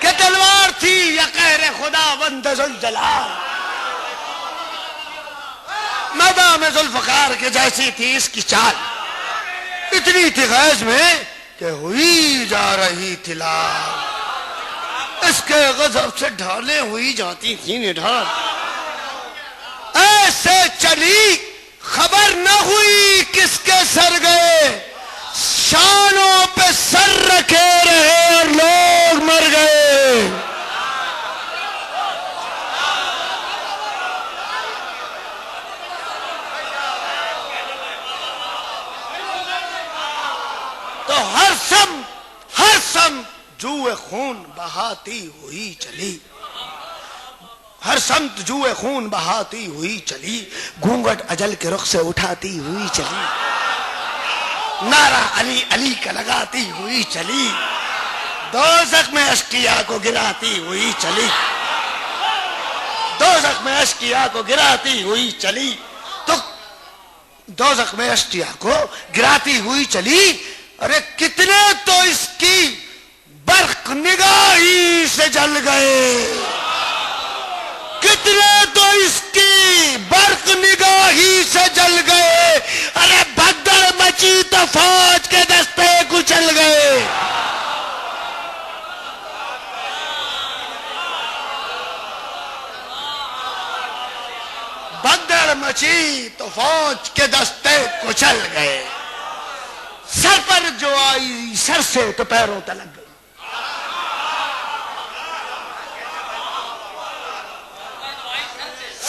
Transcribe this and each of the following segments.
کہ تلوار تھی یا قہر خدا بند ذوالجلال، مدام ذوالفقار کے جیسی تھی اس کی چال، اتنی تھی غیظ میں کہ ہوئی جا رہی تھی لال، اس کے غضب سے ڈھالیں ہوئی جاتی تھی نڈھال، ایسے چلی خبر نہ ہوئی کس کے سر گئے، شانوں پہ سر رکھے رہے اور لوگ مر گئے۔ تو ہر سم جوئے خون بہاتی ہوئی چلی، ہر سمت جوئے خون بہاتی ہوئی چلی، گھونگھٹ اجل کے رخ سے اٹھاتی ہوئی چلی، نعرہ علی علی کا لگاتی ہوئی چلی، دوزخ میں اشقیاء کو گراتی ہوئی چلی، دوزخ میں اشقیاء کو گراتی ہوئی چلی، تو دوزخ میں اشقیاء کو گراتی ہوئی چلی۔ ارے کتنے تو اس کی برق نگاہی سے جل گئے، کتنے تو اس کی برق نگاہی سے جل گئے، ارے بھگدڑ مچی تو فوج کے دستے کچل گئے۔ بھگدڑ مچی تو فوج کے دستے کچل گئے، سر پر جو آئی سر سے تو پیروں تلک گئی،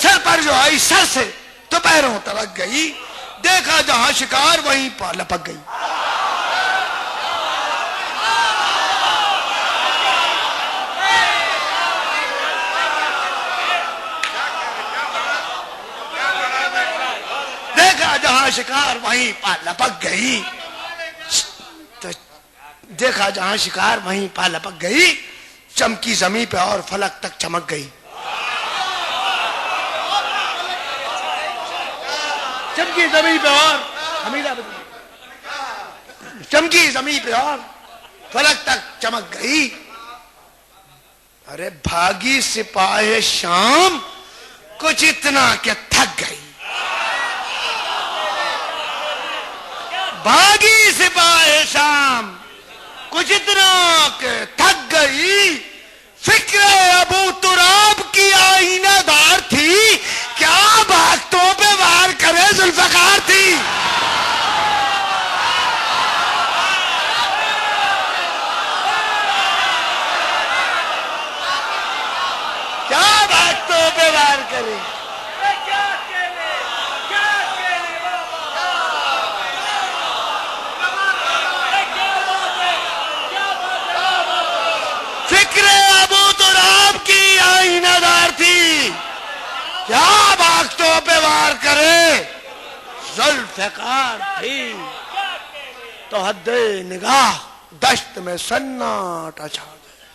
سر پر جو آئی سر سے تو پیروں تلک گئی، دیکھا جہاں شکار وہیں پر لپک گئی۔ دیکھا جہاں شکار وہیں پر لپک گئی، دیکھا جہاں شکار وہیں پا لپک گئی، چمکی زمین پہ اور فلک تک چمک گئی، چمکی زمین پہ اور چمکی زمین پہ اور فلک تک چمک گئی۔ ارے بھاگی سپاہ شام کچھ اتنا کہ تھک گئی، بھاگی سپاہ شام کچھ اتنا کہ تھک گئی، فکر ابو تراب کی آئینہ دار تھی، کیا بھاگتوں پہ وار کرے ذوالفقار تھی۔ کیا بھاگتوں پہ وار کرے، فکر ابو تراب کی آئینہ دار تھی، کیا بھاگتوں پہ وار کرے ذوالفقار تھی۔ تو حد نگاہ دشت میں سناٹا چھا گیا،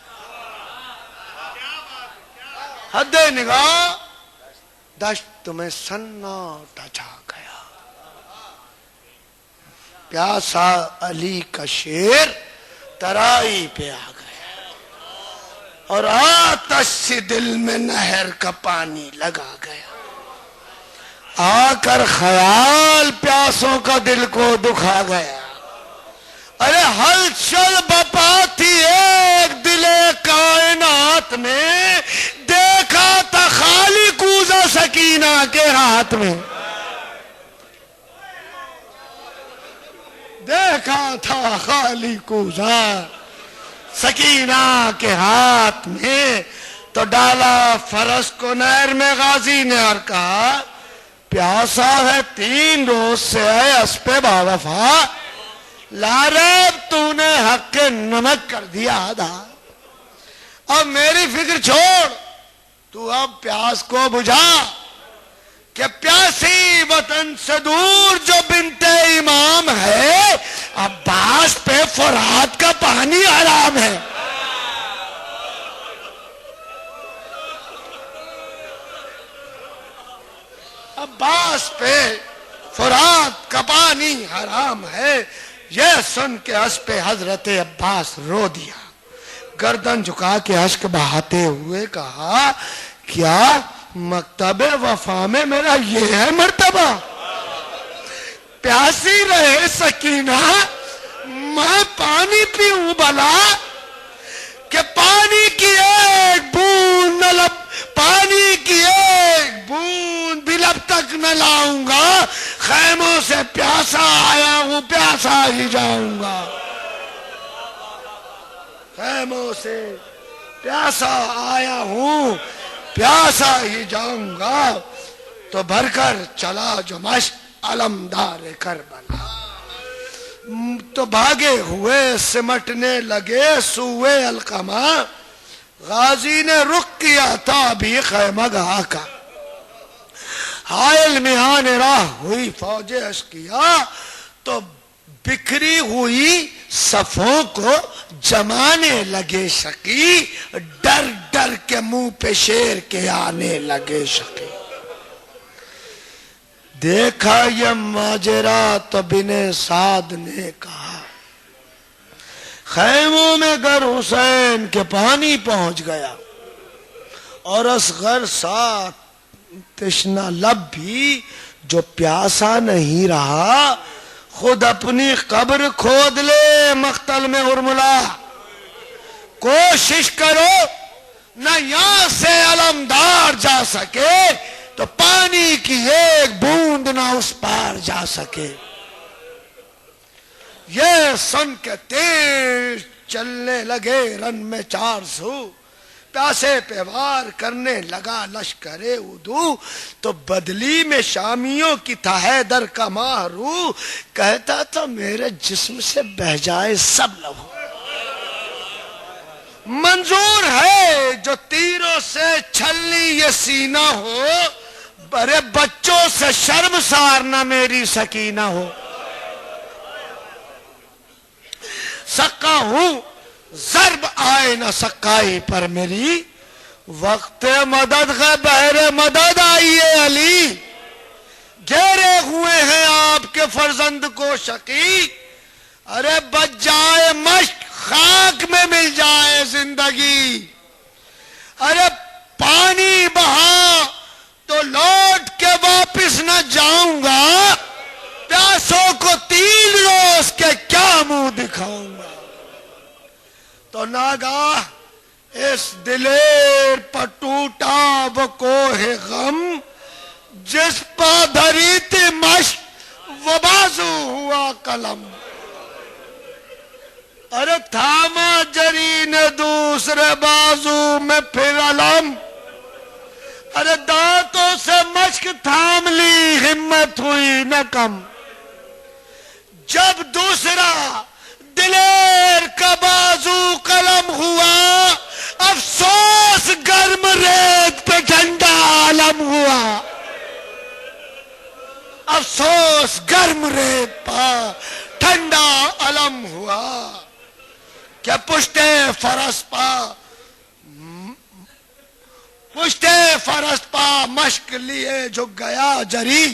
حد نگاہ دشت میں سناٹا چھا گیا، پیاسا علی کا شیر ترائی پہ آ گیا، اور آتش سے دل میں نہر کا پانی لگا گیا، آ کر خیال پیاسوں کا دل کو دکھا گیا، ارے ہلچل بپا تھی ایک دل کائنات میں، دیکھا تھا خالی کوزہ سکینہ کے ہاتھ میں، دیکھا تھا خالی کوزہ سکینہ کے ہاتھ میں، تو ڈالا فرس کو نہر میں غازی نے اور کہا پیاسا ہے 3 روز سے ہے اسپِ باوفا، لاریب تو نے حق نمک کر دیا آدھا، اب میری فکر چھوڑ تو اب پیاس کو بجھا، کہ پیاسی وطن سے دور جو بنت امام ہے، عباس پہ فرات کا پانی حرام ہے۔ عباس پہ فرات کا پانی حرام ہے، یہ سن کے اسپِ حضرت عباس رو دیا۔ گردن جھکا کے اشک بہاتے ہوئے کہا کیا مکتب وفا میں میرا یہ ہے مرتبہ؟ پیاسی رہے سکینہ میں پانی پیوں بھلا کہ پانی کی ایک بوند نہ لب پانی کی ایک بوند بھی لب تک نہ لاؤں گا، خیموں سے پیاسا آیا ہوں پیاسا ہی جاؤں گا، خیموں سے پیاسا آیا ہوں پیاسا ہی جاؤں گا۔ تو بھر کر چلا جو مشک علمدار کربلا، تو بھاگے ہوئے سمٹنے لگے سوئے القمہ، غازی نے رخ کیا تھا بھی خیمہ گاہ کا، حائل میان راہ ہوئی فوج اشقیا، تو بکھری ہوئی صفوں کو جمانے لگے شقی، ڈر ڈر کے منہ پہ شیر کے آنے لگے شقی۔ دیکھا یہ ماجرا تو بن سعد نے کہا خیموں میں گر حسین کے پانی پہنچ گیا، اور اصغر سا تشنہ لب بھی جو پیاسا نہیں رہا، خود اپنی قبر کھود لے مقتل میں ارملا، کوشش کرو نہ یہاں سے علمدار جا سکے تو پانی کی ایک بوند نہ اس پار جا سکے۔ یہ سن کے تیز چلنے لگے رن میں 400، پیاسے پہ وار کرنے لگا لشکر ادو، تو بدلی میں شامیوں کی تھا حیدر کا ماہرو، کہتا تھا میرے جسم سے بہہ جائے سب لہو، منظور ہے جو تیروں سے چھلنی یہ سینہ ہو، برے بچوں سے شرمسار نہ میری سکینہ ہو، سکا ہوں ضرب آئے نہ سکائی پر میری، وقت مدد ہے بہر مدد آئیے علی، گھیرے ہوئے ہیں آپ کے فرزند کو شقی، ارے بچ جائے مشک خاک میں مل جائے زندگی، ارے پانی بہا تو لوٹ کے واپس نہ جاؤں گا، پیاسوں کو 3 روز کے کیا منہ دکھاؤں گا۔ تو ناگاہ اس دلیر پر ٹوٹا وہ کوہ غم، جس پا دھری تھی مشق وہ بازو ہوا قلم، ارے تھاما جری نے دوسرے بازو میں پھر علم، ارے دانتوں سے مشق تھام لی ہمت ہوئی نہ کم، جب دوسرا دلیر کا بازو قلم ہوا، افسوس گرم ریت پہ ٹھنڈا علم ہوا، افسوس گرم ریت پہ ٹھنڈا علم ہوا، کہ پشتے فرس پا مشق لیے جو گیا جری،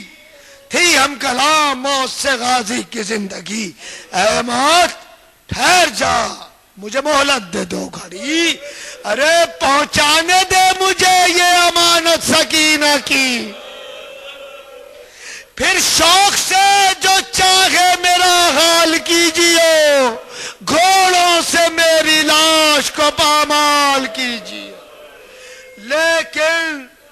تھی ہم کلام موت سے غازی کی زندگی، اے موت ٹھہر جا مجھے مہلت دے 2 گھڑی، ارے پہنچانے دے مجھے یہ امانت سکینہ کی، پھر شوق سے جو چاہے میرا حال کیجئے، گھوڑوں سے میری لاش کو پامال کیجئے، لیکن